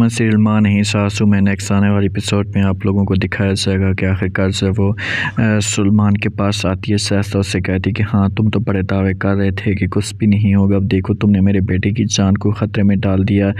Drama serial माँ नहीं सासू में नेक्स्ट आने वाले एपिसोड में आप लोगों को दिखाया जाएगा कि आखिरकार जो है वो सलमान के पास आती है सहसा, उससे कहती है कि हाँ तुम तो बड़े दावे कर रहे थे कि कुछ भी नहीं होगा, अब देखो तुमने मेरे बेटे की जान को ख़तरे में डाल दिया,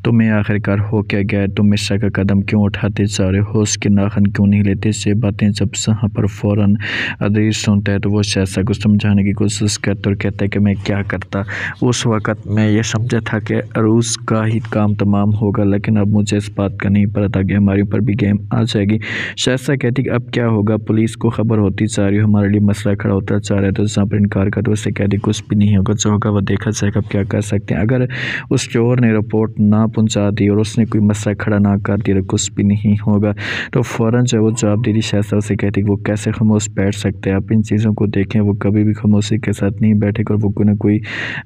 तुम्हें आखिरकार हो क्या गया, तुम मिर्जा का कदम क्यों उठाते जा रहे हो, उसके नाखन क्यों नहीं लेते। से बातें जब यहाँ पर फ़ौरन अदरीस सुनता है तो वो सहसा को समझाने की कोशिश करता और कहता है कि मैं क्या करता, उस वक़्त मैं ये समझा था कि अरूज़ का ही काम तमाम होगा, लेकिन अब मुझे इस बात का नहीं पता था कि हमारे ऊपर भी गेम आ जाएगी। शायसा कहती कि अब क्या होगा, पुलिस को खबर होती जा रही है, हमारे लिए मसला खड़ा होता जा रहा है, तो जहाँ पर इनकार कर तो उससे कहती कुछ भी नहीं होगा, जो होगा वो देखा जाएगा, अब क्या कर सकते हैं। अगर उस चोर ने रिपोर्ट ना पहुँचा दी और उसने कोई मसला खड़ा ना कर दिया तो कुछ भी नहीं होगा। तो फ़ौरन जो है वो जवाब दे दी शायसा उसे कहती कि वो कैसे खामोश बैठ सकते हैं, आप इन चीज़ों को देखें, वो कभी भी खामोशी के साथ नहीं बैठेगा और वो कोई ना कोई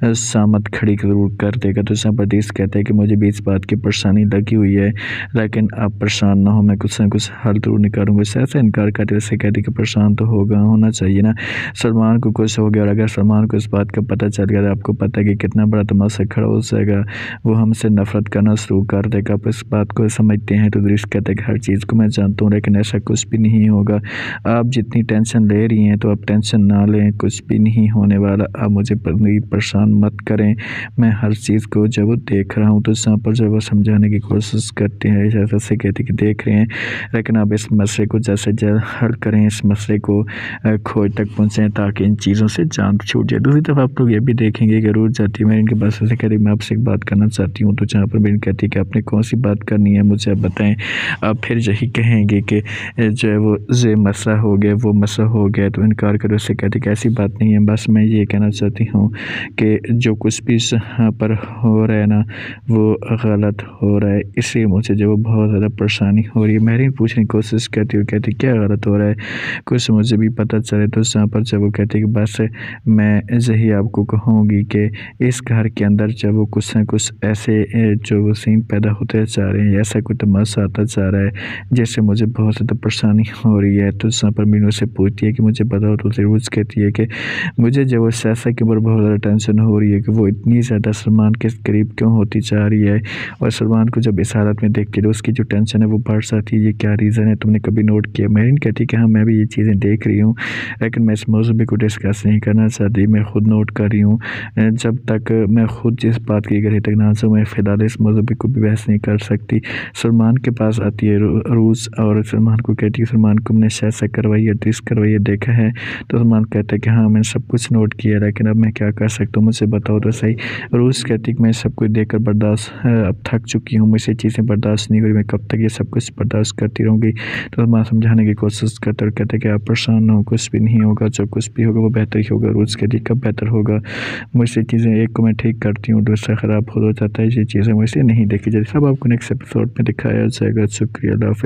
सामत खड़ी ज़रूर कर देगा। तो जहाँ पर देश कहता है कि मुझे भी इस बात की परेशानी लगी हुई है, लेकिन आप परेशान ना हो, मैं कुछ ना कुछ हल ज़रूर निकालूंगा। ऐसा इनकार करते वैसे कहती कि परेशान तो होना चाहिए ना, सलमान को कुछ हो गया और अगर सलमान को इस बात का पता चल गया तो आपको पता है कि कितना बड़ा तमाशा खड़ा हो जाएगा, वो हमसे नफरत करना शुरू कर देगा। आप इस बात को समझते हैं तो दृश्य कहते हैं कि हर चीज़ को मैं जानता हूँ, लेकिन ऐसा कुछ भी नहीं होगा, आप जितनी टेंशन ले रही हैं तो आप टेंशन ना लें, कुछ भी नहीं होने वाला, आप मुझे परेशान मत करें, मैं हर चीज़ को जब देख रहा हूँ। तो यहाँ पर जब वो समझाने की कोशिश करते हैं जैसे से कहते कि देख रहे हैं, लेकिन आप इस मसले को जैसे जल्द हल करें, इस मसले को खोज तक पहुँचें ताकि इन चीज़ों से जान छूट जाए। दूसरी तरफ आप लोग ये भी देखेंगे कि रोज़ जाती है मैं इनके पास से कहती मैं आपसे एक बात करना चाहती हूँ, तो जहाँ पर मैं कहती है कि आपने कौन सी बात करनी है मुझे आप बताएं। आप फिर यही कहेंगे कि जो है वो ये मसला हो गया, वो मसला हो गया, तो इनकार करो। उससे कहती कि ऐसी बात नहीं है, बस मैं ये कहना चाहती हूँ कि जो कुछ भी यहाँ पर हो रहा है ना वो गलत हो रहा है, इसलिए मुझे जो वो बहुत ज़्यादा परेशानी हो रही है। महरीन पूछने की कोशिश करती है, कहती क्या गलत हो रहा है, कुछ मुझे भी पता चले। तो यहाँ पर जब वो कहती कि बस मैं यही आपको कहूँगी कि इस घर के अंदर जब वो कुछ ना कुछ ऐसे जो वो सीन पैदा होते जा रहे हैं, ऐसा कोई तमाशा आता जा रहा है जिससे मुझे बहुत ज़्यादा परेशानी हो रही है। तो यहाँ पर मीनू से पूछती है कि मुझे बताओ, तो ज़रूर कहती है कि मुझे जब वो सहसा के ऊपर बहुत ज़्यादा टेंशन हो रही है कि वो इतनी ज़्यादा सलमान के करीब क्यों होती जा रही है, और सलमान को जब इस हालत में देख के तो उसकी जो टेंशन है वो बढ़ जाती है, ये क्या रीज़न है, तुमने कभी नोट किया। मेरिन कहती है कि हाँ मैं भी ये चीज़ें देख रही हूँ, लेकिन मैं इस मौजूद को डिस्कस नहीं करना चाहती, मैं खुद नोट कर रही हूँ, जब तक मैं खुद जिस बात की गहराई तक ना जाऊँ मैं फ़िलहाल इस मौजूद को भी बहस नहीं कर सकती। सलमान के पास आती है रूज़ और सलमान को कहती है सलमान को हमने शायद करवाई है, टेस्ट करवाई है, देखा है। तो सलमान कहता है कि हाँ मैंने सब कुछ नोट किया, लेकिन अब मैं क्या कर सकता हूँ, मुझे बताओ तो सही। रूज़ कहती है कि मैं सब कुछ देखकर बर्दाश्त अब थक चुकी हूँ, मुझसे चीज़ें बर्दाश्त नहीं हो रही, मैं कब तक ये सब कुछ बर्दाश्त करती रहूँगी। तो सलमान समझाने की कोशिश करते और कहते हैं कि आप परेशान ना हो, कुछ भी नहीं होगा, जो कुछ भी होगा वो बेहतर ही होगा। रूज़ कहती है कब बेहतर होगा, मुझसे चीज़ें एक को मैं ठीक करती हूँ दूसरा ख़राब हो जाता है, ये चीज़ें मुझसे नहीं देखी जाती। सब आपको नेक्स्ट एपिसोड में दिखाया जाएगा। शुक्रिया, अल्लाह हाफ़िज़।